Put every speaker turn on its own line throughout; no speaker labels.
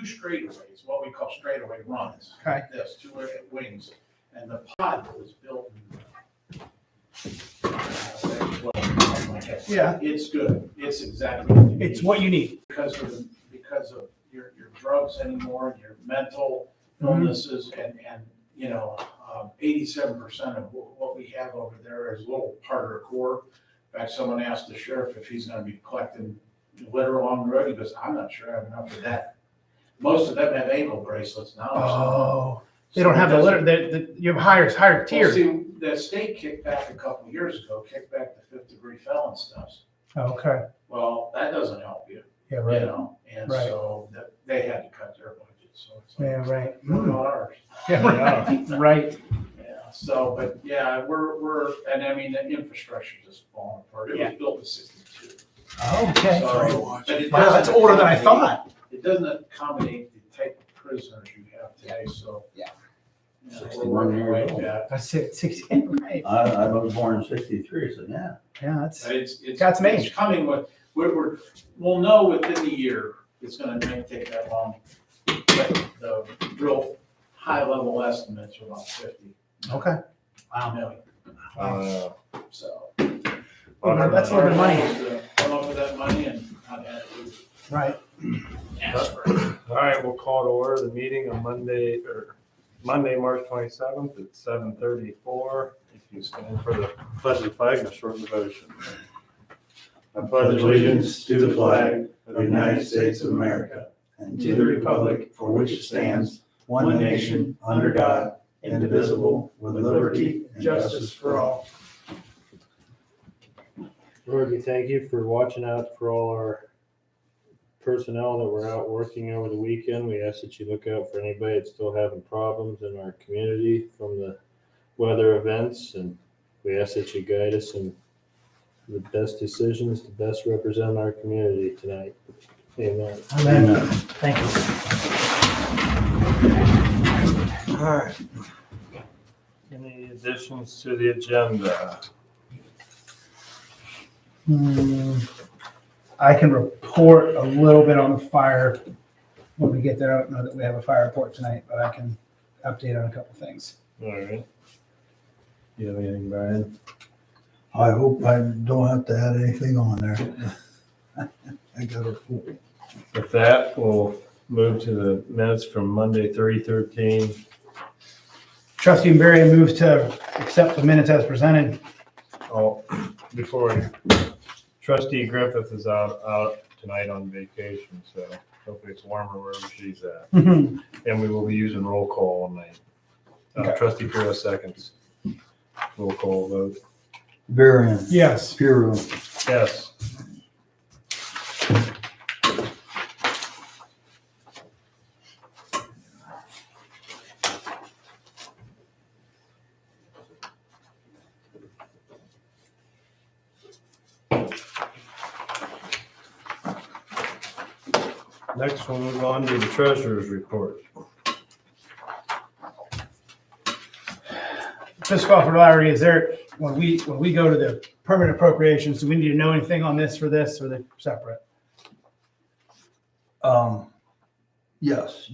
straightaways, what we call straightaway runs.
Okay.
Like this, two wings, and the pod was built in,
Yeah.
It's good. It's exactly what you need.
It's what you need.
Because of your drugs anymore, and your mental
Mhm.
illnesses, and 87% of what we have over there is a little harder core. In fact, someone asked the sheriff if he's gonna be collecting litter along the road. He goes, I'm not sure I have enough of that. Most of them have ankle bracelets now.
Oh, they don't have the litter, you have higher
Well,
tiers.
see, the state kicked back a couple of years ago, kicked back the 5th-degree felon stuff.
Okay,
Well, that doesn't help you,
yeah,
you
right,
know, and
Right.
so they had to cut their budget, so it's like,
yeah, right.
what about ours?
Yeah, right.
Yeah, so, but yeah, we're, and I mean, the infrastructure just falling apart. It
Yeah.
was built in 62.
Okay.
So, but it
Wow, that's
doesn't
older than I
accommodate-
thought.
It doesn't accommodate the type of prisoners you have today, so.
Yeah.
We're
61
working
years
away at
old.
that.
That's 16, right.
I was born in 63, so yeah.
Yeah, that's,
But it's
That's me.
It's coming with, we'll know within the year. It's gonna take that long. But the real high level estimates are about 50
okay. Wow.
million, so.
Well, that's a little bit of money.
Come up with that money and not have to
Right.
ask for it.
All right, we'll call to order the meeting on Monday, March 27th at 7:34. If you stand for the pledge of the flag and a short devotion. I
Pledge allegiance to the flag of the United States of America and to the republic for which it stands, one nation, under God, indivisible, with liberty and justice for all.
Lord, we thank you for watching out for all our personnel that were out working over the weekend. We ask that you look out for anybody that's still having problems in our community from the weather events, and we ask that you guide us in the best decisions to best represent our community tonight. Amen.
Amen. Thank you.
All right. Any additions to the agenda?
I can report a little bit on the fire when we get there. I don't know that we have a fire report tonight, but I can update on a couple things.
All right. You have anything, Brian?
I hope I don't have to add anything on there. I got a full.
With that, we'll move to the minutes from Monday, 3/13.
Trustee Barry moves to accept the minutes as presented.
Oh, before, Trustee Griffith is out tonight on vacation, so hopefully it's warmer wherever she's at. And we will be using roll call all night.
Okay.
Trustee Puro seconds. Roll call vote.
Varian,
Yes.
Piru,
Yes. Next, we'll move on to the treasurer's report.
Fiscal Officer Lowry, is there, when we go to the permanent appropriations, do we need to know anything on this for this, or they're separate?
yes,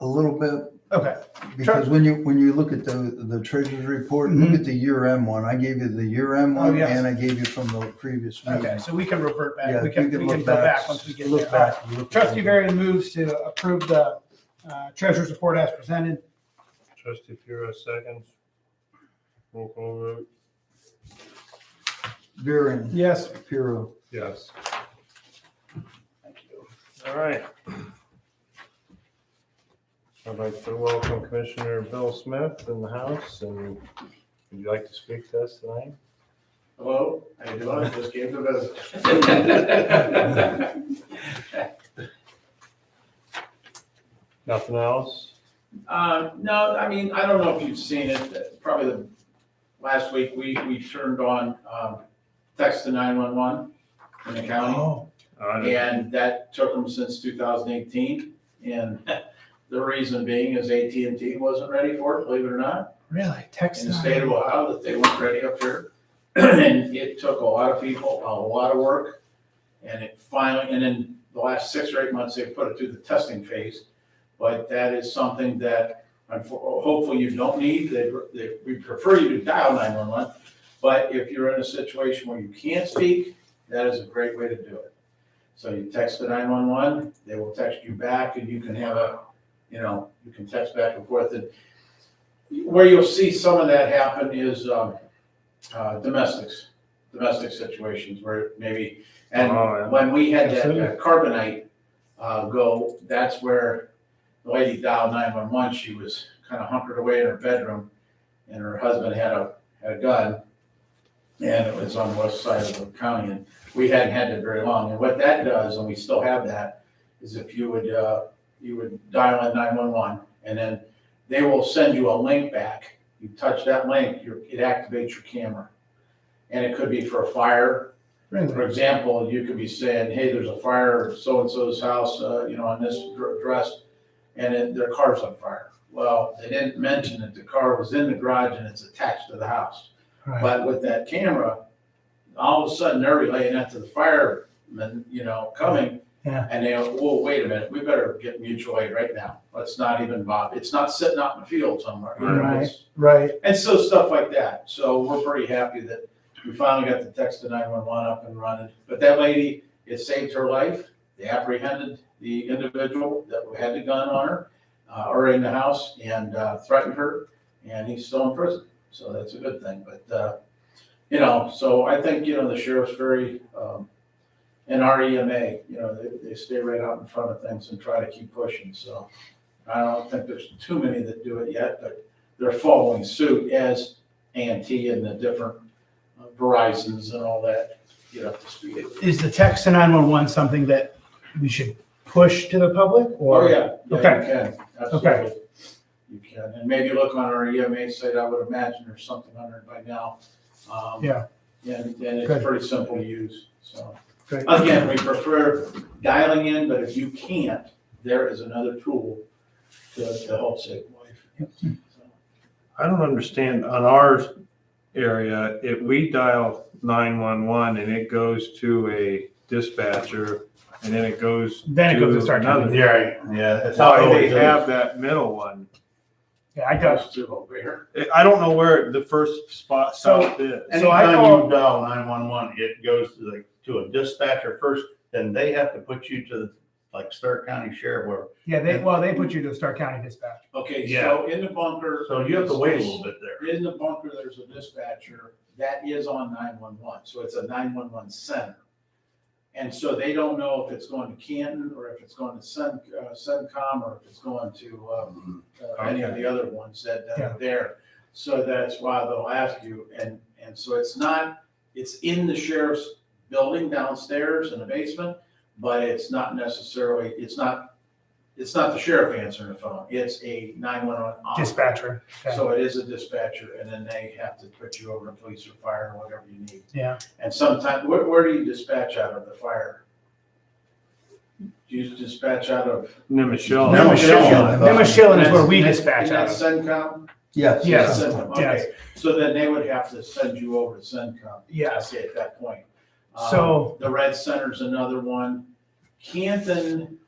a little bit,
Okay,
because when you look at the treasurer's report, look at the year-end one. I gave you the year-end one,
yes.
and I gave you from the previous meeting.
okay, so we can revert back.
Yeah,
We can
you
go
look
back once we get
Look
there.
back. look
Trustee
back.
Barry moves to approve the treasurer's report as presented.
Trustee Puro seconds. Roll call vote.
Varian,
Yes.
Piru.
Yes. All right. I'd like to welcome Commissioner Bill Smith in the house, and would you like to speak to us tonight?
Hello, how you doing? Just came to visit.
Nothing else?
No, I mean, I don't know if you've seen it, probably last week, we turned on text to 911 in the county.
Oh,
And that took them since 2018. And the reason being is AT&T wasn't ready for it, believe it or not,
really? Text.
in the state of Ohio, that they weren't ready up here. And it took a lot of people, a lot of work. And it finally, and in the last 6 or 8 months, they put it through the testing phase. but that is something that hopefully you don't need. We prefer you to dial 911, but if you're in a situation where you can't speak, that is a great way to do it. So you text the 911, they will text you back, and you can have you can text back and forth. And where you'll see some of that happen is domestic situations where maybe, and
Oh, yeah.
when we had
Absolutely.
that carbonite go, that's where the lady dialed 911. She was kind of hunkered away in her bedroom, and her husband had a gun, and it was on the west side of the county, and we hadn't had it very long. And what that does, and we still have that, is if you would dial in 911, and then they will send you a link back. You touch that link, it activates your camera. And it could be for a fire.
Really?
For example, you could be saying, hey, there's a fire at so-and-so's house, on this address, and their car's on fire. Well, they didn't mention that the car was in the garage and it's attached to the house.
Right.
But with that camera, all of a sudden they're relaying that to the firemen, coming.
Yeah.
And they go, whoa, wait a minute, we better get mutual aid right now. Let's not even bother. It's not sitting out in the field somewhere.
Right.
It's-
Right.
And so stuff like that. So we're pretty happy that we finally got the text to 911 up and running. But that lady, it saved her life. They apprehended the individual that had the gun on her or in the house and threatened her, and he's still in prison. So that's a good thing. But, so I think, the sheriff's very, and our EMA, they stay right out in front of things and try to keep pushing. So I don't think there's too many that do it yet, but they're following suit as A&T and the different Verizons and all that get up to speed.
Is the text to 911 something that we should push to the public? Or?
Oh, yeah,
Okay.
you can, absolutely. You can, and maybe look on our EMA site, I would imagine there's something on there by now.
Yeah.
And it's
Good.
pretty simple to use, so.
Great.
Again, we prefer dialing in, but if you can't, there is another tool to help save life. So,
I don't understand, on our area, if we dial 911 and it goes to a dispatcher and then it goes
Then it goes to Stark
another.
County.
Yeah, that's how
Why
it
they
always is.
have that middle one?
Yeah, I got.
Goes to over here.
I don't know where the first spot
So-
stop is.
So I
Anytime
call-
you dial 911, it goes to a dispatcher first, then they have to put you to Stark County Sheriff, where,
Yeah, they put you to Stark County Dispatch.
Okay,
Yeah.
so in the bunker.
so you have to wait a little bit there.
In the bunker, there's a dispatcher that is on 911, so it's a 911 center. And so they don't know if it's going to Canton or if it's going to CENTCOM or if it's going to any of the other ones that
Yeah.
are there. So that's why they'll ask you, and so it's in the sheriff's building downstairs in the basement, but it's not necessarily, it's not the sheriff answering the phone, it's a 911 operator.
Dispatcher. Okay.
So it is a dispatcher, and then they have to put you over to police or fire or whatever you need.
Yeah.
And sometimes, where do you dispatch out of the fire? Do you dispatch out of?
Nemeshillen.
Nemeshillen is where we dispatch out of.
Isn't that CENTCOM?
Yes.
Yes.
CENTCOM,
Yes.
okay. So then they would have to send you over to CENTCOM.
Yes.
I say at that point.
So-
The Red Center's another one. Canton,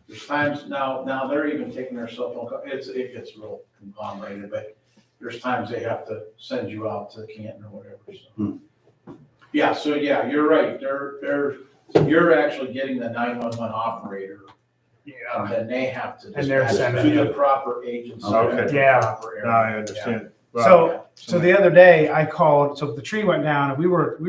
there's times, now they're even taking their cell phone, it gets real conglomerated, but there's times they have to send you out to Canton or whatever, so. Yeah, so yeah, you're right, you're actually getting the 911 operator, and
Yeah.
then they have to
And they're
dispatch
sending
to
you.
the proper agency.
Okay.
in the
Yeah.
proper area.
I understand.
So the other day I called, so the tree went down and we were in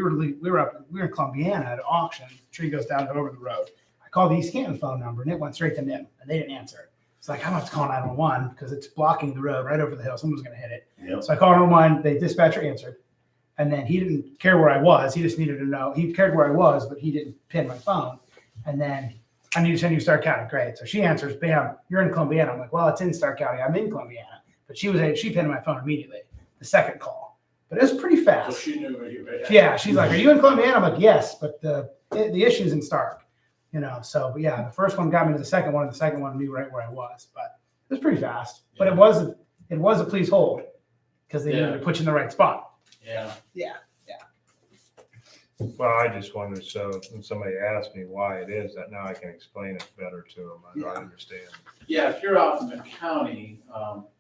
Columbiana at an auction. The tree goes down over the road. I called the East Canton phone number and it went straight to NIM and they didn't answer it. It's like, I'm going to call 911 because it's blocking the road right over the hill. Someone's going to hit it.
Yep.
So I called 911, the dispatcher answered. And then he didn't care where I was. He just needed to know. He cared where I was, but he didn't pin my phone. And then I need to send you to Stark County. Great. So she answers, bam, you're in Columbiana. I'm like, well, it's in Stark County. I'm in Columbiana. But she pinned my phone immediately, the second call. But it was pretty
So
fast.
she knew what you were.
Yeah, she's like, are you in Columbiana? I'm like, yes, but the issue's in Stark. So but yeah, the first one got me to the second one, and the second one knew right where I was. But it was pretty fast. But it was a please hold because they needed to put you in the right spot.
Yeah.
Yeah.
Well, I just wondered, so when somebody asked me why it is, that now I can explain it better to them. I understand.
Yeah, if you're out in the county,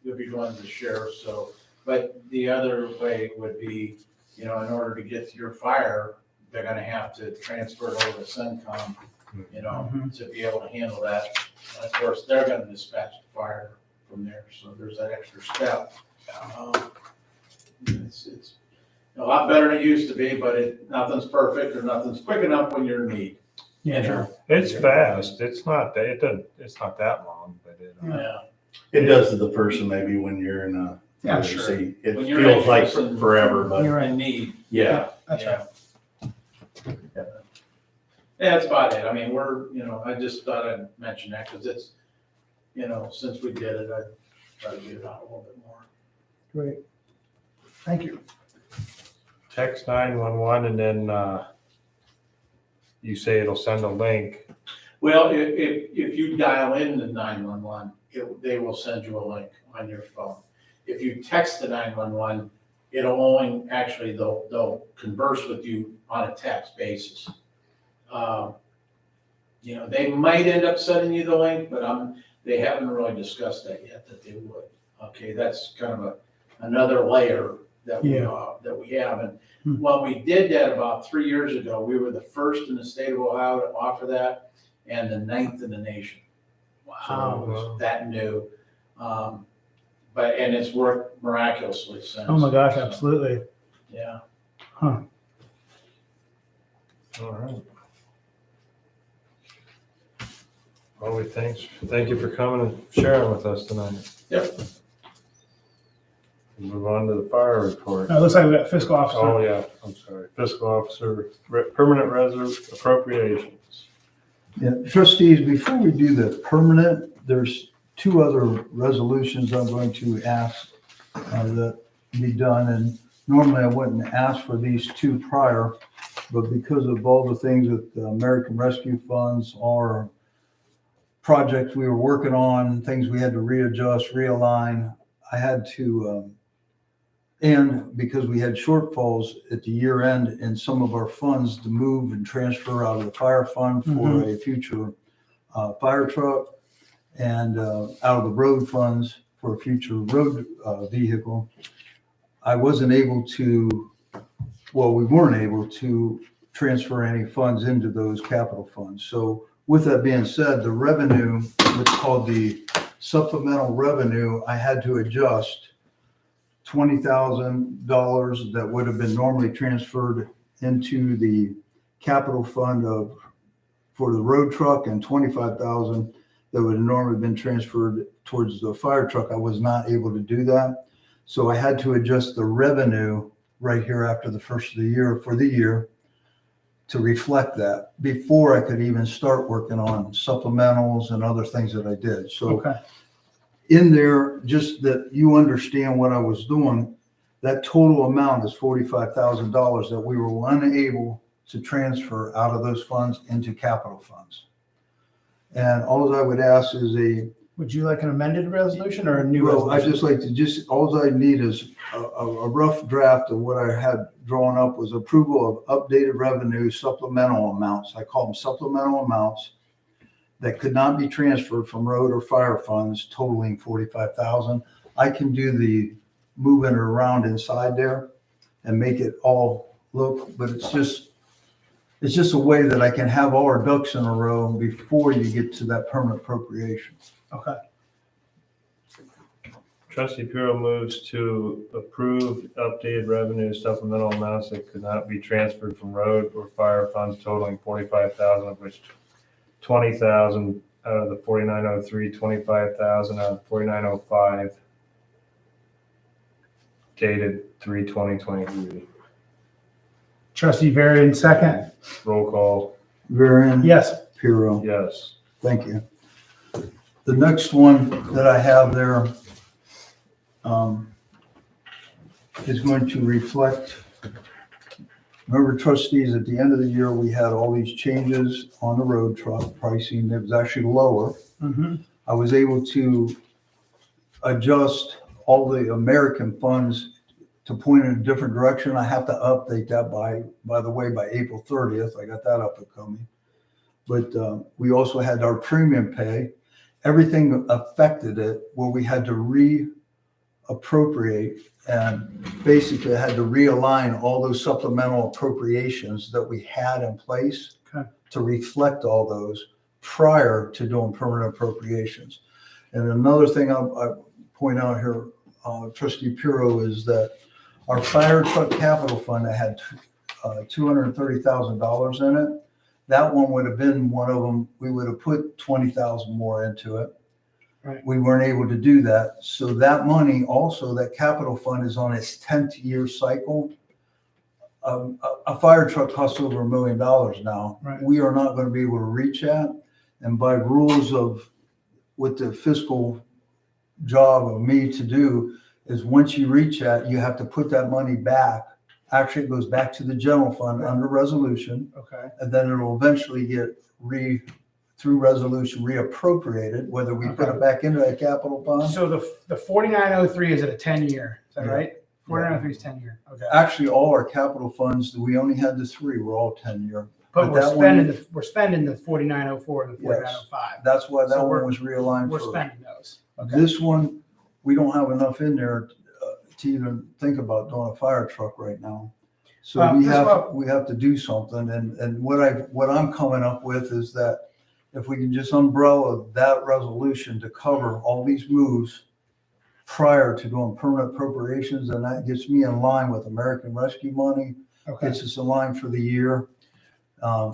you'll be going to the sheriff, so, but the other way would be, you know, in order to get to your fire, they're gonna have to transfer it over to CENTCOM, you know, to be able to handle that. And of course, they're gonna dispatch the fire from there, so there's that extra step. It's a lot better than it used to be, but nothing's perfect or nothing's quick enough when you're in need.
Yeah, sure.
It's fast. It's not that long, but it,
Yeah.
It does to the person maybe when you're in a
Yeah,
emergency. It
When you're
feels like
anxious and-
forever, but
You're right.
In need.
yeah.
That's right.
Yeah, that's about it. I mean, I just thought I'd mention that because it's, since we did it, I try to get it out a little bit more.
Great. Thank you.
text 911 and then you say it'll send a link.
Well, if you dial in the 911, they will send you a link on your phone. If you text the 911, it'll only, actually, they'll converse with you on a text basis. They might end up sending you the link, but they haven't really discussed that yet, that they would. Okay, that's kind of another layer that we have. And when we did that about 3 years ago, we were the first in the state of Ohio to offer that and the 9th in the nation. So it was that new. And it's worked miraculously since.
Oh my gosh,
So,
absolutely.
yeah.
Huh.
All right. Well, thank you for coming and sharing with us tonight.
Yep.
We'll move on to the fire report.
It looks like we got fiscal officer.
Oh, yeah, I'm sorry. Fiscal officer, permanent reserve appropriations.
Yeah, trustees, before we do the permanent, there's 2 other resolutions I'm going to ask that be done. And normally I wouldn't ask for these 2 prior, but because of all the things with the American Rescue Funds or projects we were working on, things we had to readjust, realign, I had to, and because we had shortfalls at the year end in some of our funds to move and transfer out of the fire fund for a future fire truck and out of the road funds for a future road vehicle, I wasn't able to, we weren't able to transfer any funds into those capital funds. So with that being said, the revenue, what's called the supplemental revenue, I had to adjust $20,000 that would have been normally transferred into the capital fund for the road truck and $25,000 that would have normally been transferred towards the fire truck. I was not able to do that. So I had to adjust the revenue right here after the first of the year for the year to reflect that before I could even start working on supplementals and other things that I did. So
Okay.
in there, just that you understand what I was doing, that total amount is $45,000 that we were unable to transfer out of those funds into capital funds. And all I would ask is
Would you like an amended resolution or a new
well, I
resolution?
just like to all I need is a rough draft of what I had drawn up was approval of updated revenue supplemental amounts. I call them supplemental amounts that could not be transferred from road or fire funds totaling $45,000. I can do the moving it around inside there and make it all look, but it's just a way that I can have all our ducks in a row before you get to that permanent appropriation.
Okay.
Trustee Puro moves to approve updated revenue supplemental amounts that could not be transferred from road or fire funds totaling $45,000, of which $20,000 out of the 4903, $25,000 out of 4905, dated 3/20/23.
Trustee Varian, second.
Roll call,
Varian?
Yes.
Puro?
yes.
Thank you. The next one that I have there is going to reflect, remember trustees, at the end of the year, we had all these changes on the road truck pricing that was actually lower. I was able to adjust all the American funds to point in a different direction. I have to update that by the way, by April 30th. I got that up and coming. But we also had our premium pay. Everything affected it where we had to reappropriate and basically had to realign all those supplemental appropriations that we had in place to reflect all those prior to doing permanent appropriations. And another thing I point out here, Trustee Puro, is that our fire truck capital fund that had $230,000 in it, that one would have been one of them. We would have put 20,000 more into it.
Right.
We weren't able to do that. So that money also, that capital fund is on its 10th year cycle. A fire truck costs over $1 million now.
Right.
We are not going to be able to reach that. And by rules of what the fiscal job of me to do is once you reach that, you have to put that money back. Actually, it goes back to the general fund under resolution.
Okay.
And then it will eventually get through resolution reappropriated, whether we put it back into that capital fund.
So the 4903 is at a 10-year, is that
Yeah.
right? 4903 is 10-year, okay.
Actually, all our capital funds, we only had the 3, were all 10-year.
But
that
we're spending the 4904 and the 4905.
That's why that
So
one was realigned
We're
for.
spending those. Okay.
This one, we don't have enough in there to even think about doing a fire truck right now. So we have to do something. And what I'm coming up with is that if we can just umbrella that resolution to cover all these moves prior to doing permanent appropriations, and that gets me in line with American Rescue money,
Okay.
gets us in line for the year.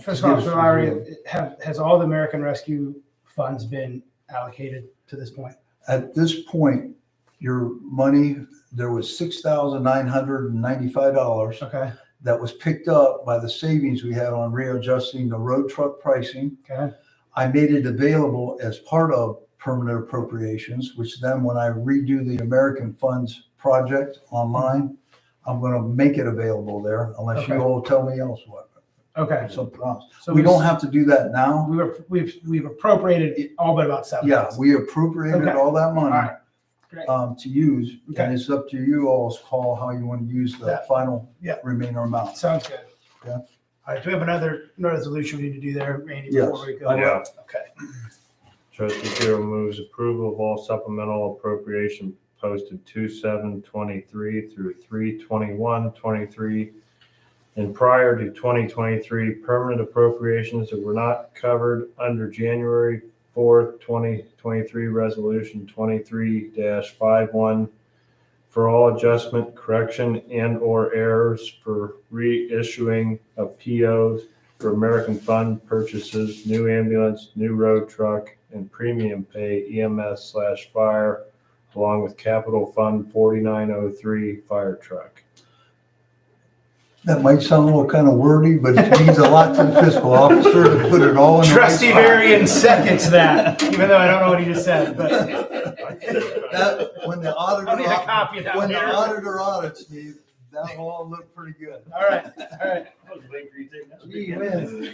First off, so Larry, has all the American Rescue funds been allocated to this point?
At this point, your money, there was $6,995
Okay.
that was picked up by the savings we had on readjusting the road truck pricing.
Okay.
I made it available as part of permanent appropriations, which then when I redo the American Funds project online, I'm going to make it available there unless you
Okay.
all tell me else what.
Okay.
Something else.
So
We don't have to do that now.
we've appropriated all but about 7.
Yeah, we appropriated
Okay.
all that
All
money.
right. Great.
To use,
Okay.
and it's up to you all's call how you want to use the
Yeah.
final
Yeah.
remainder amount.
Sounds good.
Yeah.
All right. Do we have another resolution we need to do there, Randy?
Yes.
Before we go?
I
know.
Okay.
Trustee Puro moves approval of all supplemental appropriation posted 2/7/23 through 3/21/23 and prior to 2023 permanent appropriations that were not covered under January 4th, 2023 Resolution 23-51 for all adjustment, correction, and/or errors for reissuing of POs for American Fund purchases, new ambulance, new road truck, and premium pay EMS/fire, along with Capital Fund 4903 fire truck.
That might sound a little kind of wordy, but it means a lot to the fiscal officer to put it all in. the right
Trustee
spot.
Varian seconds that, even though I don't know what he just said, but
That, when the auditor,
I need a copy of that
when the
here.
auditor audits me, that will all look pretty good.
All right.
Gee whiz.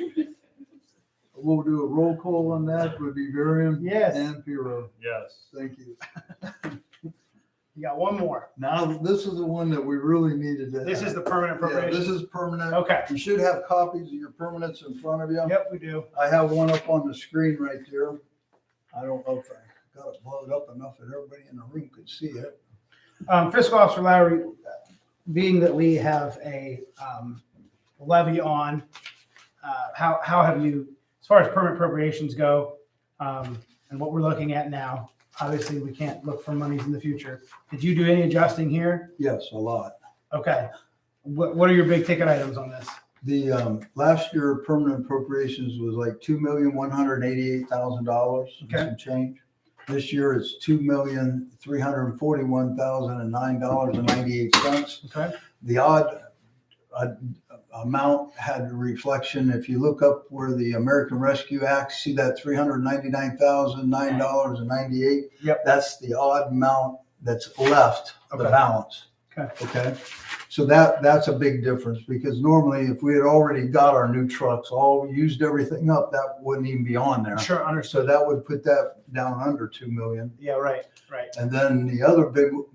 We'll do a roll call on that. Would be Varian
Yes.
and Puro.
Yes.
Thank you.
You got one more.
Now, this is the one that we really needed to.
This is the permanent
Yeah,
appropriation.
this is permanent.
Okay.
You should have copies of your permanents in front of you.
Yep, we do.
I have one up on the screen right there. I don't know if I got it blowed up enough that everybody in the room could see it.
Fiscal Officer Lowry, being that we have a levy on, how have you, as far as permanent appropriations go, and what we're looking at now, obviously we can't look for monies in the future. Did you do any adjusting here?
Yes, a lot.
Okay. What are your big ticket items on this?
The last year permanent appropriations was like $2,188,000 and
Okay.
some change. This year it's $2,341,009.98.
Okay.
The odd amount had a reflection. If you look up where the American Rescue Act, see that $399,009.98.
Yep.
That's the odd amount that's left, the
Okay.
balance.
Okay.
Okay. So that's a big difference because normally if we had already got our new trucks, all used everything up, that wouldn't even be on there.
Sure,
So
understood.
that would put that down under 2 million.
Yeah, right.
And then the other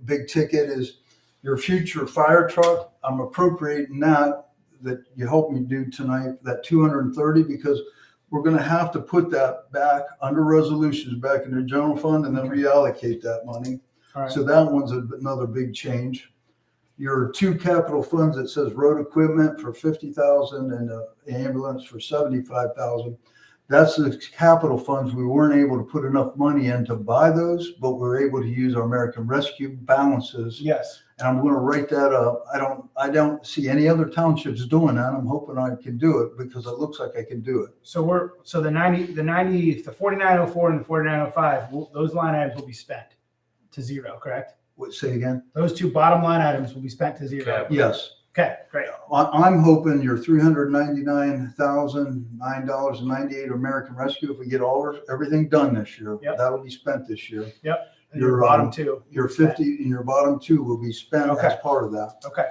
big ticket is your future fire truck, I'm appropriating that you helped me do tonight, that 230, because we're gonna have to put that back under resolutions back in the general fund and then reallocate that money.
All right.
So that one's another big change. Your two capital funds, it says road equipment for 50,000 and the ambulance for 75,000. That's the capital funds. We weren't able to put enough money in to buy those, but we're able to use our American Rescue balances.
Yes.
And I'm gonna write that up. I don't see any other townships doing that. I'm hoping I can do it because it looks like I can do it.
So the 4904 and the 4905, those line items will be spent to zero, correct?
What, say again?
Those two bottom line items will be spent to zero.
Cap.
Yes.
Okay, great.
I'm hoping your $399,009.98 American Rescue, if we get everything done this year,
Yep.
that'll be spent this year.
And your bottom two.
Your 50 and your bottom two will be spent as
Okay.
part of that.
Okay.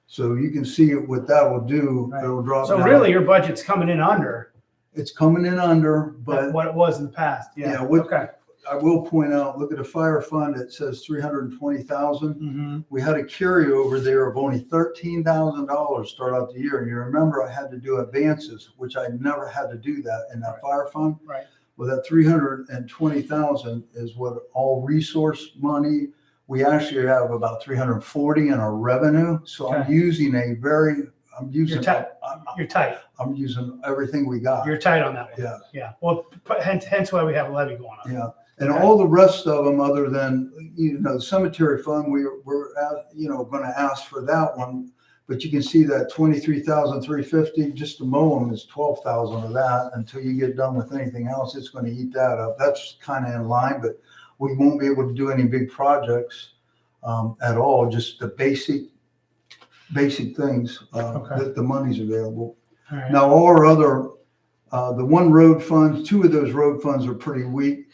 So you can see what that will do.
Right.
It'll drop
So
down.
really, your budget's coming in under
It's coming in under, but
what it was in the past.
Yeah,
Yeah.
what-
Okay.
I will point out, look at the fire fund, it says 320,000.
Mm-hmm.
We had a carryover there of only $13,000 start out the year. And you remember I had to do advances, which I never had to do that in that fire fund.
Right.
Well, that 320,000 is what all resource money. We actually have about 340 in our revenue. So I'm
Okay.
using
You're tight. You're tight.
I'm using everything we got.
You're tight on that one.
Yeah.
Yeah. Well, hence why we have a levy going on.
Yeah. And
Okay.
all the rest of them, other than, the cemetery fund, we're going to ask for that one. But you can see that 23,350, just to mow them is 12,000 of that. Until you get done with anything else, it's going to eat that up. That's kind of in line, but we won't be able to do any big projects at all. Just the basic things that the money's available.
All right.
Now, all our other, the one road funds, two of those road funds are pretty weak.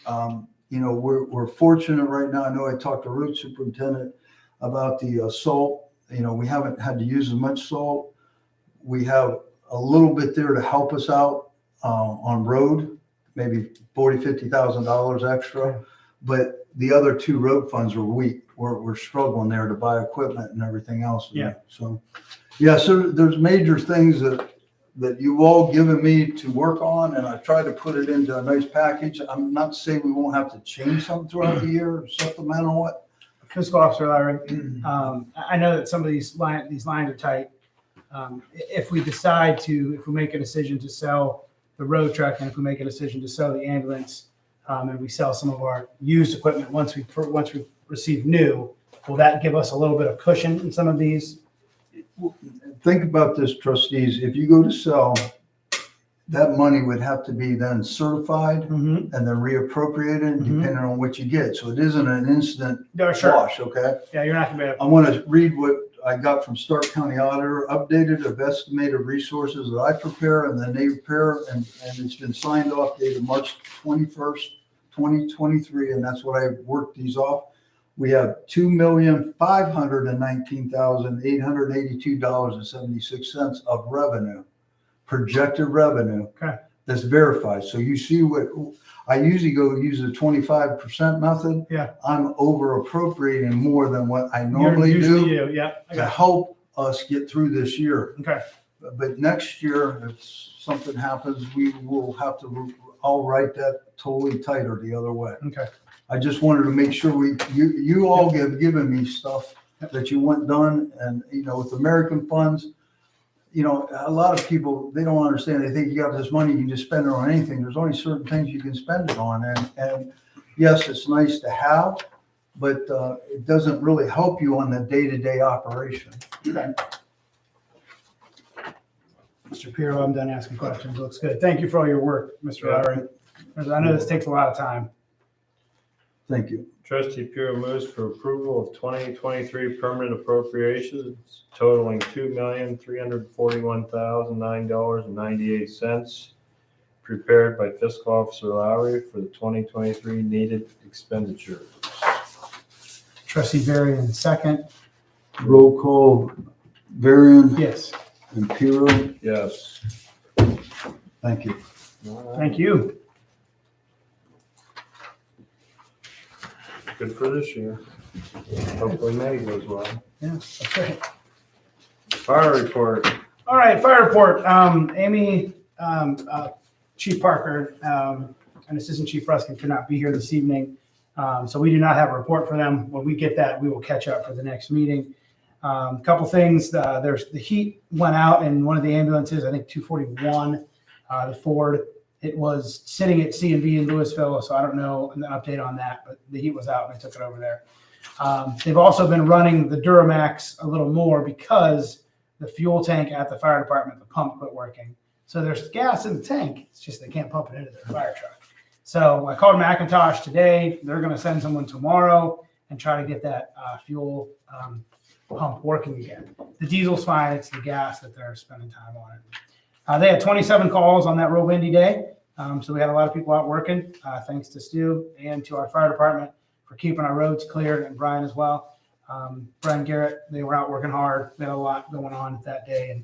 We're fortunate right now. I know I talked to road superintendent about the salt. We haven't had to use as much salt. We have a little bit there to help us out on road, maybe $50,000 extra. But the other two road funds are weak. We're struggling there to buy equipment and everything else.
Yeah.
So, so there's major things that you've all given me to work on, and I tried to put it into a nice package. I'm not saying we won't have to change something throughout the year or supplemental what.
Fiscal Officer Larry, I know that some of these lines are tight. If we make a decision to sell the road truck, and if we make a decision to sell the ambulance, and we sell some of our used equipment once we receive new, will that give us a little bit of cushion in some of these?
Think about this, trustees. If you go to sell, that money would have to be then certified
Mm-hmm.
and then reappropriated depending on what you get. So it isn't an instant
No, sure.
wash, okay?
Yeah, you're not gonna be able.
I want to read what I got from Stark County Auditor, updated of estimated resources that I prepare and then they prepare, and it's been signed off dated March 21st, 2023, and that's what I worked these off. We have $2,519,882.76 of revenue, projected revenue.
Okay.
That's verified. So you see what I usually use the 25% method.
Yeah.
I'm over appropriating more than what I normally
Usually
do
Yeah. I
to
got
help us get through this year.
you. Okay.
But next year, if something happens, we will have to, I'll write that totally tight or the other way.
Okay.
I just wanted to make sure you all have given me stuff that you want done. And, with American funds, a lot of people, they don't understand. They think you got this money, you can just spend it on anything. There's only certain things you can spend it on. And yes, it's nice to have, but it doesn't really help you on the day-to-day operation.
Okay. Mr. Pirro, I'm done asking questions. Looks good. Thank you for all your work, Mr. Lowry. I know this takes a lot of time.
Thank you.
Trustee Pure moves for approval of 2023 permanent appropriations totaling $2,341,009.98, prepared by Fiscal Officer Lowry for the 2023 needed expenditures.
Trustee Varian, second.
Roll call, Varian
Yes.
and Pirro.
Yes.
Thank you.
Thank you.
Good for this year. Hopefully May goes well.
Yeah, that's right.
Fire report.
All right, fire report. Amy, Chief Parker, and Assistant Chief Ruskin could not be here this evening. So we do not have a report for them. When we get that, we will catch up for the next meeting. Couple things, there's the heat went out in one of the ambulances, I think 241, the Ford. It was sitting at C&B in Louisville, so I don't know an update on that, but the heat was out and I took it over there. They've also been running the Duramax a little more because the fuel tank at the fire department, the pump quit working. So there's gas in the tank, it's just they can't pump it into their fire truck. So I called McIntosh today. They're going to send someone tomorrow and try to get that fuel pump working again. The diesel's fine. It's the gas that they're spending time on it. They had 27 calls on that real windy day. So we had a lot of people out working, thanks to Stu and to our fire department for keeping our roads clear, and Brian as well. Brian Garrett, they were out working hard. They had a lot going on that day.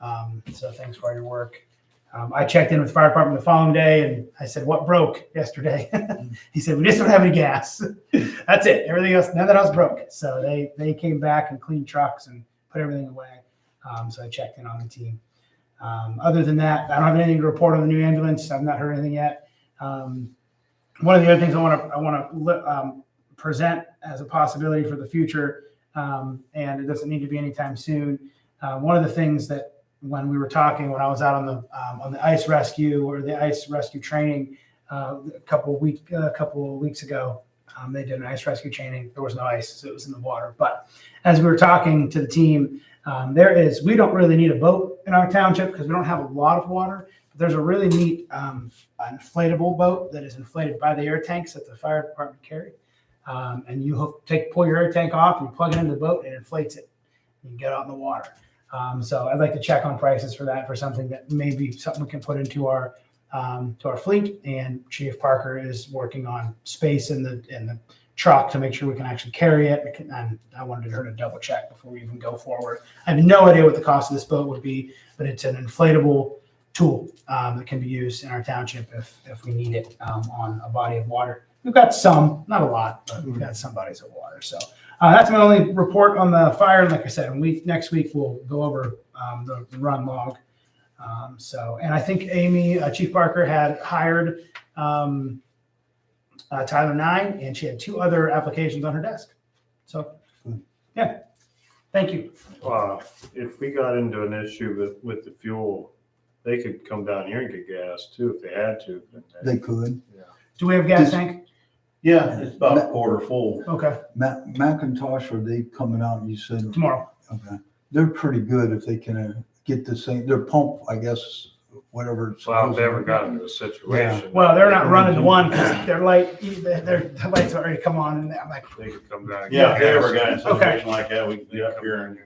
And so thanks for your work. I checked in with the fire department the following day and I said, what broke yesterday? He said, we just don't have any gas. That's it. Everything else, none of that else broke. So they came back and cleaned trucks and put everything away. So I checked in on the team. Other than that, I don't have anything to report on the new ambulance. I've not heard anything yet. One of the other things I want to present as a possibility for the future, and it doesn't need to be anytime soon. One of the things that when we were talking, when I was out on the ice rescue or the ice rescue training a couple of weeks ago, they did an ice rescue training. There was no ice, so it was in the water. But as we were talking to the team, we don't really need a boat in our township because we don't have a lot of water. But there's a really neat inflatable boat that is inflated by the air tanks that the fire department carry. And you pull your air tank off and you plug it into the boat and it inflates it. You can get out in the water. So I'd like to check on prices for that, for something that may be something we can put into our fleet. And Chief Parker is working on space in the truck to make sure we can actually carry it. And I wanted her to double check before we even go forward. I have no idea what the cost of this boat would be, but it's an inflatable tool that can be used in our township if we need it on a body of water. We've got some, not a lot, but we've got some bodies of water. So that's my only report on the fire. And like I said, next week we'll go over the run log. And I think Amy, Chief Parker, had hired Tyler 9, and she had 2 other applications on her desk. So, yeah, thank you.
If we got into an issue with the fuel, they could come down here and get gas too if they had to.
They could.
Yeah.
Do we have gas tank?
Yeah, it's about a quarter full.
Okay,
McIntosh, are they coming out, you said?
tomorrow.
Okay. They're pretty good if they can get this thing, their pump, I guess, whatever. it's
Well, I've
supposed to
never
be.
gotten into a situation.
Well, they're not running one because their lights already come on, and I'm like,
They could come down. and
Yeah,
get
if they ever
gas.
got in a situation like that, we could get up here and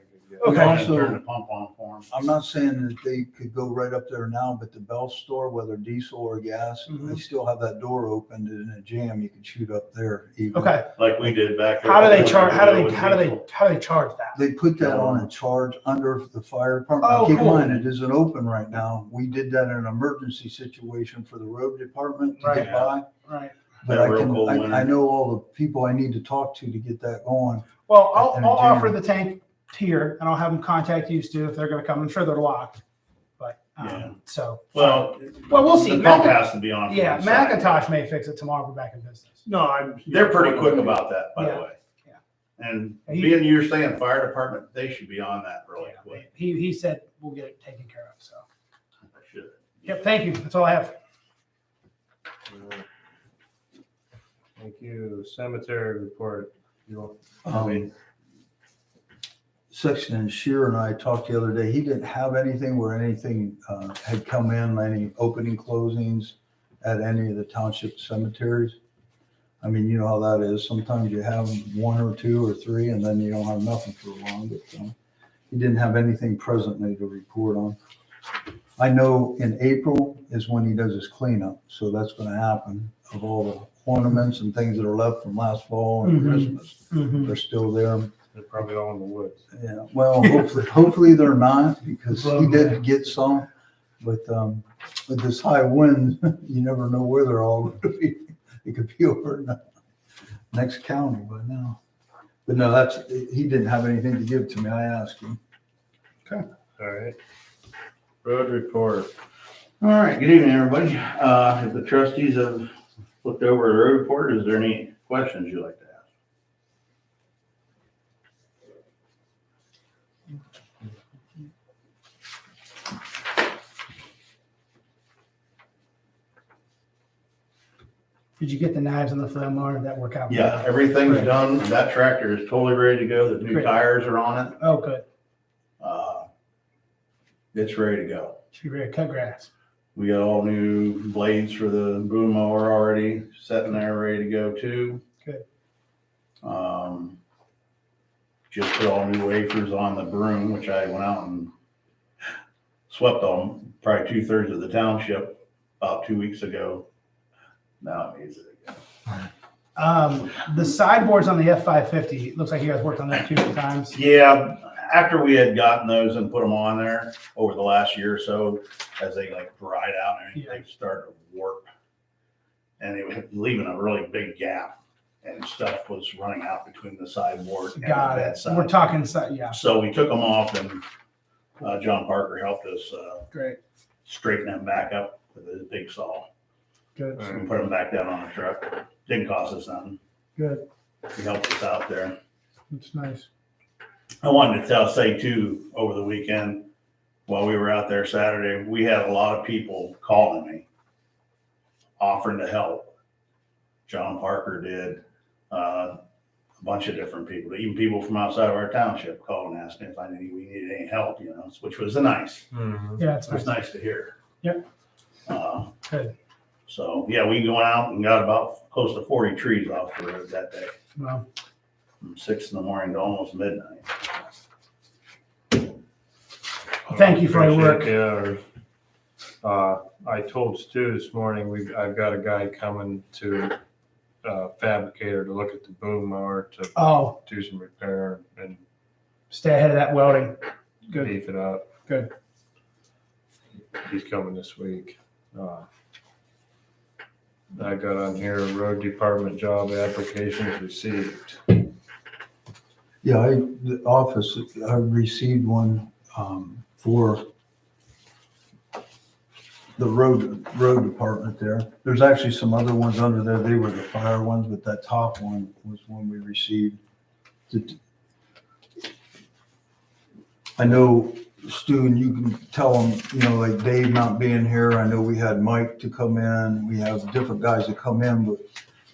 Okay.
Also,
turn the pump on for them.
I'm not saying that they could go right up there now, but the Bell store, whether diesel or gas, they still have that door opened, and in a jam, you can shoot up there even.
okay.
Like we did back there.
How do they charge? How do they charge that?
They put that on a charge under the fire department. Now,
Oh,
keep in
cool.
mind, it isn't open right now. We did that in an emergency situation for the road department to
Right.
get by.
Right.
But
Yeah, real cold
I
winter.
know all the people I need to talk to get that going.
Well, I'll
And a
offer
jam.
the tank here, and I'll have them contact you, Stu, if they're going to come. I'm sure they're locked, but
Yeah.
so.
Well,
Well, we'll see.
The pump has to be on. from
Yeah,
the side.
McIntosh may fix it tomorrow. We're back in business.
No,
They're pretty quick about that, by
Yeah.
the way.
Yeah.
And
He-
being you're saying fire department, they should be on that really
Yeah,
quick.
he said we'll get it taken care of. So.
I should.
Yep. Thank you. That's all I have.
Thank you. Cemetery report.
Section Shear and I talked the other day, he didn't have anything where anything had come in, any opening closings at any of the township cemeteries. I mean, you know how that is. Sometimes you have 1 or 2 or 3, and then you don't have nothing for long. But he didn't have anything presently to report on. I know in April is when he does his cleanup, so that's going to happen of all the ornaments and things that are left from last fall and Christmas. They're still there.
They're probably all in the woods.
Yeah, well, hopefully they're not, because he did get some, but with this high wind, you never know where they're all going to be. It could be over. next county by now. But no, he didn't have anything to give to me. I asked him.
All right. Road report.
All right, good evening, everybody. If the trustees have looked over the road report, is there any questions you'd like to ask?
Did you get the knives on the lawnmower? Did that work out?
Yeah, everything's
Great.
done. That tractor is totally ready to go. The new
Great.
tires are on it.
Oh, good.
It's ready to go.
Should be ready to cut grass.
We got all new blades for the boom mower already sitting there, ready to go too.
Good.
Just put all new wafers on the broom, which I went out and swept on probably 2/3 of the township about 2 weeks ago. Now it needs it again.
The sideboards on the F-550, it looks like you guys worked on that 2 times.
Yeah, after we had gotten those and put them on there over the last year or so, as they like dried out and they started to warp. And it was leaving a really big gap and stuff was running out between the sideboard and the
Got it.
bedside.
We're talking, yeah,
So we took them off and John Parker helped us
great,
straighten them back up with his big saw.
good,
So we put them back down on the truck. Didn't cost us nothing.
good.
He helped us out there.
That's nice.
I wanted to say too, over the weekend, while we were out there Saturday, we had a lot of people calling me, offering to help. John Parker did, a bunch of different people, even people from outside of our township called and asked me if we needed any help, which was nice.
Yeah, it's
It was
nice.
nice to hear.
Yep. Good.
So, yeah, we went out and got about close to 40 trees off the road that day,
Well,
from 6 in to almost midnight.
thank you for your work.
Appreciate it. I told Stu this morning, I've got a guy coming to, fabricator to look at the boom mower to
Oh,
do some repair and
stay ahead of that welding. Good,
beef it up.
good.
He's coming this week. I got on here, road department job applications received.
Yeah, the office, I received one for the road department there. There's actually some other ones under there. They were the fire ones, but that top one was one we received. I know, Stu, and you can tell them, like Dave not being here, I know we had Mike to come in. We have different guys that come in, but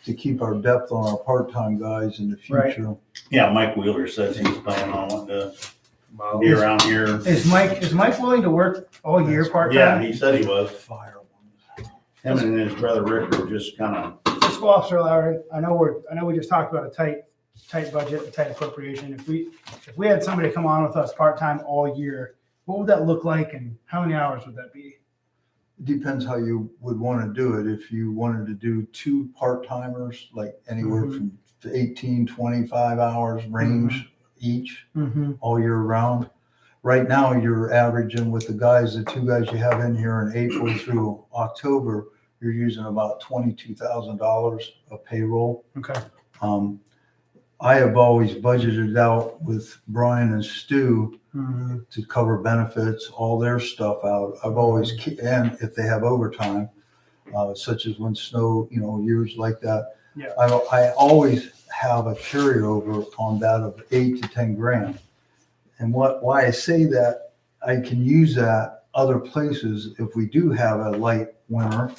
to keep our depth on our part-time guys in the future.
Yeah, Mike Wheeler says he's planning on wanting to
Well,
be around here.
Is Mike willing to work all year part-time?
Yeah, he said he was.
Fire ones.
Him and his brother Rick were just kind of,
Fiscal officer Larry, I know we just talked about a tight budget, a tight appropriation. If we had somebody come on with us part-time all year, what would that look like and how many hours would that be?
Depends how you would want to do it. If you wanted to do 2 part-timers, like anywhere from 18, 25 hours range each all year round. Right now, you're averaging with the 2 guys you have in here in April through October, you're using about $22,000 of payroll.
Okay.
I have always budgeted out with Brian and Stu to cover benefits, all their stuff out. I've always, and if they have overtime, such as when snow, years like that.
Yeah.
I always have a carryover on that of 8 to 10 grand. And why I say that, I can use that other places if we do have a light winter.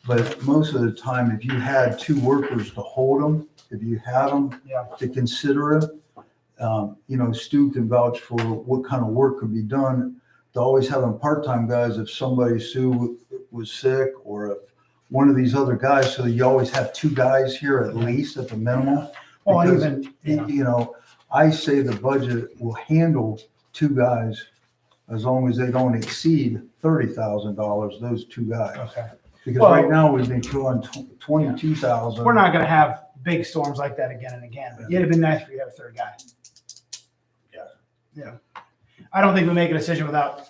But most of the time, if you had 2 workers to hold them, if you had them to consider it, Stu can vouch for what kind of work could be done. To always having part-time guys, if somebody, Sue, was sick, or if one of these other guys, so you always have 2 guys here at least at the minimum.
Well,
Because, I say the budget will handle 2 guys as long as they don't exceed $30,000, those 2 guys.
Okay.
Because
Well,
right now we've been doing 22,000.
We're not gonna have big storms like that again and again, but it'd have been nice for you to have a 3rd guy. Yeah. I don't think we make a decision without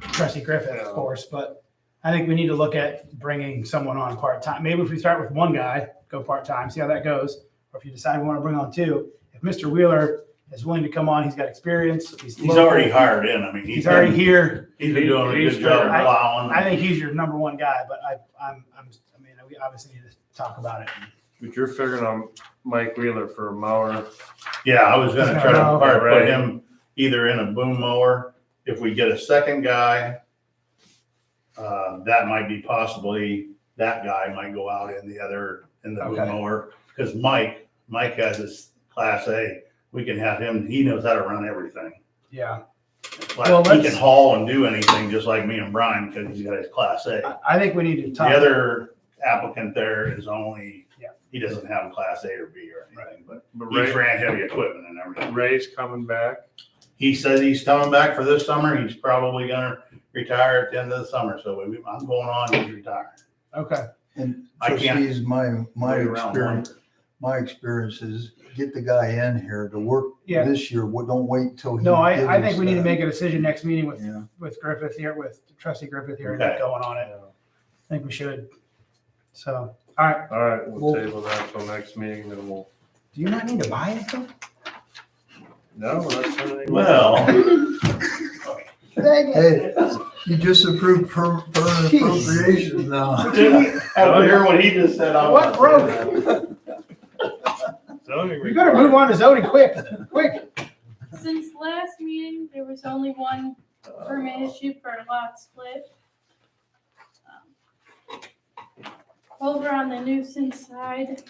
Trustee Griffith, of course, but I think we need to look at bringing someone on part-time. Maybe if we start with 1 guy go part-time, see how that goes. Or if you decide you want to bring on two, if Mr. Wheeler is willing to come on, he's got experience.
He's
local,
already hired in. I mean,
He's already here.
He's been doing a good job
I-
plowing.
I think he's your number one guy, but I mean, we obviously need to talk about it.
But you're figuring on Mike Wheeler for a mower.
Yeah, I was gonna try to
Oh,
probably
right.
put him either in a boom mower. If we get a second guy, that might be possibly, that guy might go out in the boom
Okay.
mower. Cause Mike has his Class A. We can have him, he knows how to run everything.
Yeah. Well,
Like, he
let's-
can haul and do anything just like me and Brian, cause he's got his Class A.
I think we need to
The
talk.
other applicant there is only,
Yeah.
he doesn't have a Class A or B or anything, but
But
he's ran heavy equipment and everything.
Ray's coming back.
He says he's coming back for this summer. He's probably gonna retire at the end of the summer. So I'm going on, he's retiring.
Okay.
And
I can't
trustees, my
Wait around
experience,
longer.
my experience is get the guy in here to work
Yeah.
this year. Don't wait till he.
No, I
gives
think
us
we need to
that.
make a decision next meeting with
Yeah.
Griffith here, with Trustee Griffith here, and
Okay.
get going on it. I think we should. So, all right.
All right, we'll
Well-
table that till next meeting, then we'll,
Do you not need to buy it though?
no, that's something.
Well,
Dang it.
Hey, you just approved permanent
Jeez.
appropriations now.
after hearing what he just said, I
What broke?
Zoning
We better move on to zoning quick.
Since last meeting, there was only one permit issued for a lot split. Over on the nuisance side,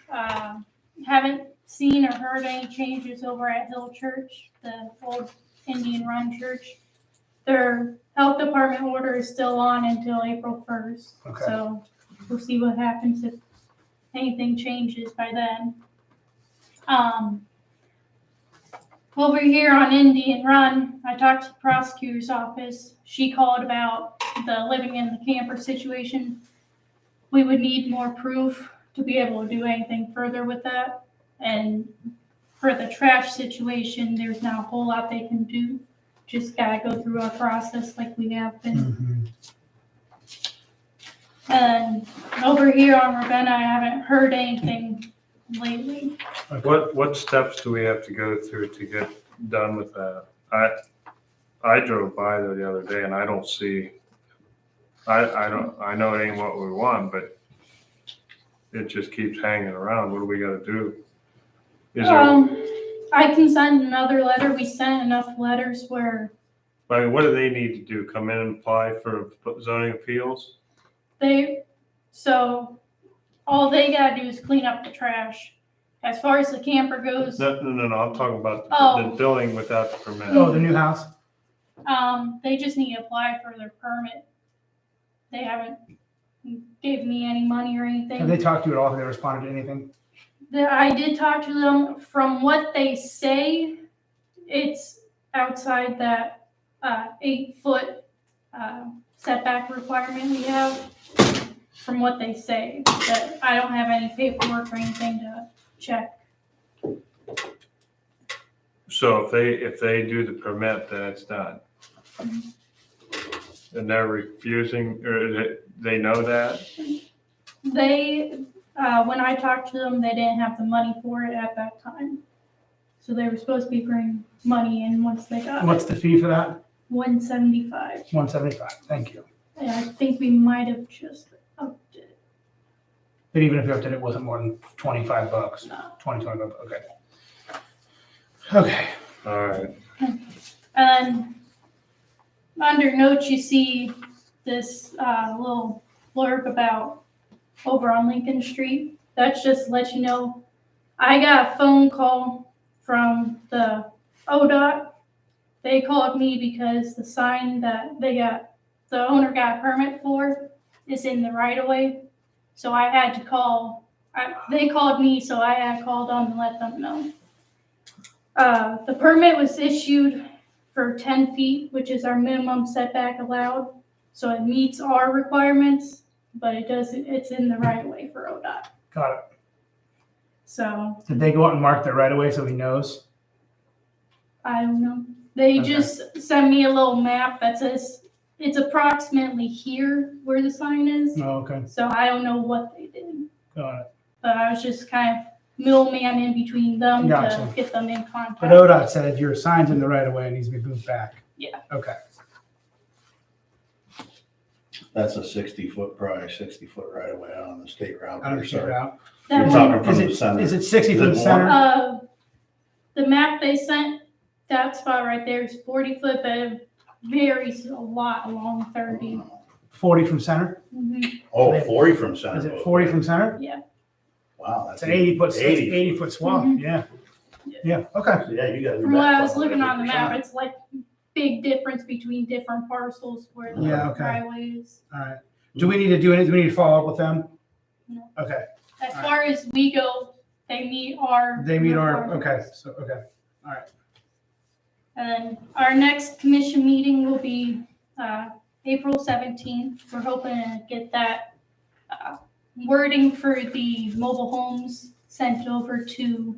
haven't seen or heard any changes over at Hill Church, the old Indian Run church. Their health department order is still on until April 1st.
Okay.
So we'll see what happens if anything changes by then. Over here on Indian Run, I talked to the prosecutor's office. She called about the living in the camper situation. We would need more proof to be able to do anything further with that. And for the trash situation, there's not a whole lot they can do. Just gotta go through our process like we have been. And over here on Ravenna, I haven't heard anything lately.
What steps do we have to go through to get done with that? I drove by there the other day and I don't see, I know it ain't what we want, but it just keeps hanging around. What do we gotta do? Is there,
I can send another letter. We sent enough letters where
I mean, what do they need to do? Come in and apply for zoning appeals?
so all they gotta do is clean up the trash. As far as the camper goes,
No, I'm talking about
Oh.
the building without the permit.
Oh, the new house?
they just need to apply for their permit. They haven't gave me any money or anything.
Have they talked to you at all? Have they responded to anything?
I did talk to them. From what they say, it's outside that 8-foot setback requirement we have. From what they say, that I don't have any paperwork or anything to check.
So if they do the permit, then it's done. And they're refusing, or they know that?
They, when I talked to them, they didn't have the money for it at that time. So they were supposed to be bringing money in once they got
What's the fee for that?
$175.
$175. Thank you.
And I think we might have just upped it.
But even if you upped it, it wasn't more than $25.
No.
25 bucks. Okay. Okay.
All right.
And under notes, you see this little blurb about over on Lincoln Street. That's just to let you know. I got a phone call from the ODOT. They called me because the sign that the owner got a permit for is in the right of way. So I had to call. They called me, so I had called them and let them know. The permit was issued for 10 feet, which is our minimum setback allowed. So it meets our requirements, but it's in the right of way for ODOT.
Got it.
So
Did they go out and mark their right away so he knows?
I don't know. They
Okay.
just sent me a little map that says it's approximately here where the sign is.
Oh, okay.
So I don't know what they did.
Got it.
But I was just kind of middleman in between them to
Gotcha.
get them in
But
contact.
ODOT said your sign's in the right of way and needs to be moved back.
Yeah.
Okay.
That's a 60-foot, probably 60-foot right away out on the state route.
I don't figure out.
That
You're
one-
talking from
Is
the
it,
center.
is it 60 from the
Is it
center?
The map they sent, that spot right there is 40 foot, but it varies a lot along 30.
40 from center?
Mhm.
Oh, 40 from center.
Is it 40 from center?
Wow.
It's an 80 foot swath,
Mhm.
yeah. Yeah, okay.
Yeah, you got.
From what I was looking on the map, it's like big difference between different parcels where the
Yeah, okay.
driveway is.
All right. Do we need to do anything? Do we need to follow up with them?
No.
Okay.
As far as we go, they meet our.
They meet our, okay,
requirements.
so, okay.
And then our next commission meeting will be April 17th. We're hoping to get that wording for the mobile homes sent over to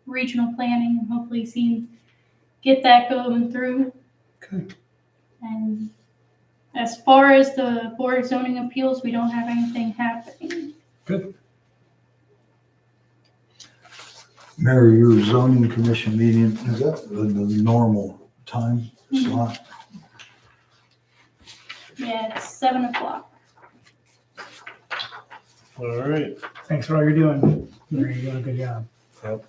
regional planning and hopefully get that going through.
Okay.
And as far as the Board of Zoning Appeals, we don't have anything happening.
Mary, your zoning commission meeting, is that the normal time slot?
Yeah, it's 7 o'clock.
All right.
Thanks for all you're doing. You're doing a good job.
Yep.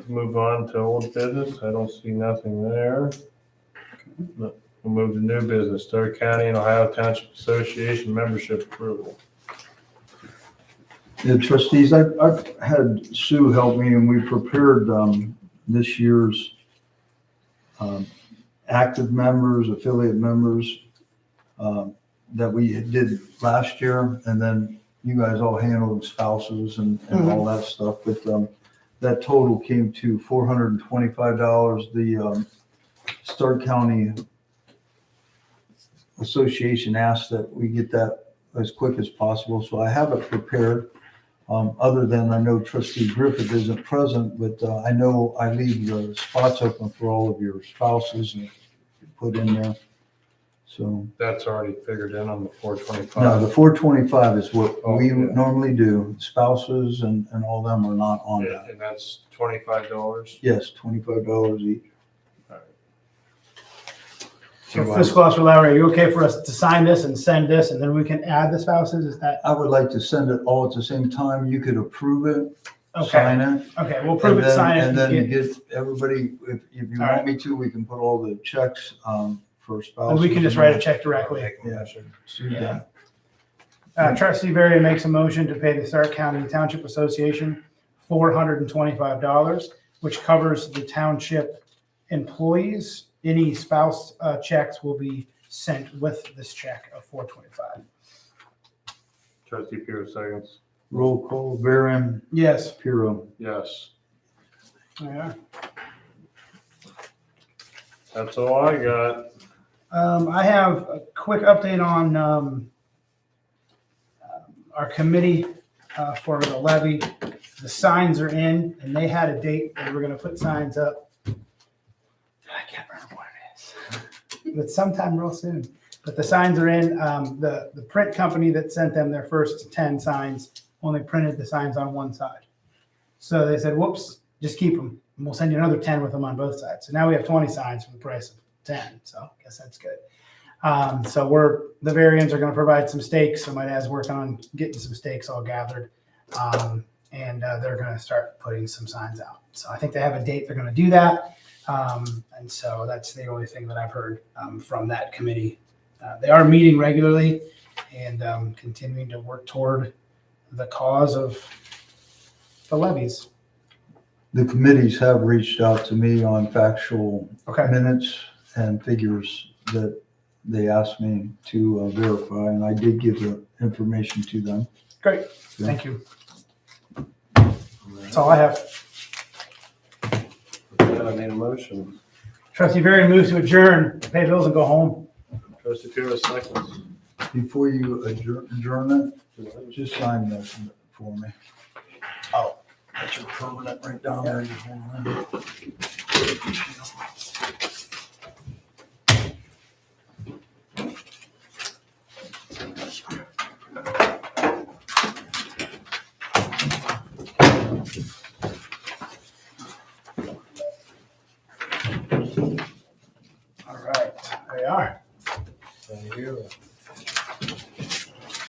Move on to old business. I don't see nothing there. We'll move to new business. Stark County and Ohio Township Association membership approval.
Yeah, trustees, I've had Sue help me and we prepared this year's active members, affiliate members that we did last year. And then you guys all handled spouses and all that stuff. But that total came to $425. The Stark County Association asked that we get that as quick as possible. So I have it prepared. Other than I know Trustee Griffith isn't present, but I know I leave the spots open for all of your spouses and put in there. So,
That's already figured in on the 425.
no, the 425 is what
Oh,
we
yeah.
normally do. Spouses and all them are not on
Yeah,
that.
and that's $25.
Yes, $25 each.
So fiscal officer Lowry, are you okay for us to sign this and send this and then we can add the spouses? Is that,
I would like to send it all at the same time. You could approve it,
okay,
sign it.
okay, we'll prove it, sign it.
And then
get-
get everybody, if you
All right.
want me to, we can put all the checks for
And
spouses.
we can just write a check directly.
Make a motion.
Do that.
Trustee Barry makes a motion to pay the Stark County Township Association $425, which covers the township employees. Any spouse checks will be sent with this check of $425.
Trustee Piro seconds.
Roll call, Varian,
Yes.
Piro.
Yes.
Yeah.
That's all I got.
I have a quick update on our committee for the levy. The signs are in, and they had a date that we're going to put signs up. I can't remember what it is, but sometime real soon. But the signs are in. The print company that sent them their first 10 signs only printed the signs on one side. So they said, whoops, just keep them. And we'll send you another 10 with them on both sides. So now we have 20 signs for the price of 10. So I guess that's good. So the Varians are going to provide some stakes. So my dad's working on getting some stakes all gathered. And they're going to start putting some signs out. So I think they have a date they're going to do that. And so that's the only thing that I've heard from that committee. They are meeting regularly and continuing to work toward the cause of the levies.
The committees have reached out to me on factual
Okay.
minutes and figures that they asked me to verify, and I did give the information to them.
Great. Thank you. That's all I have.
Yeah, I need a motion.
Trustee Barry moves to adjourn, pay bills and go home.
Trustee Piro seconds.
Before you adjourn it, just sign that for me. Oh, that's your permanent right down there.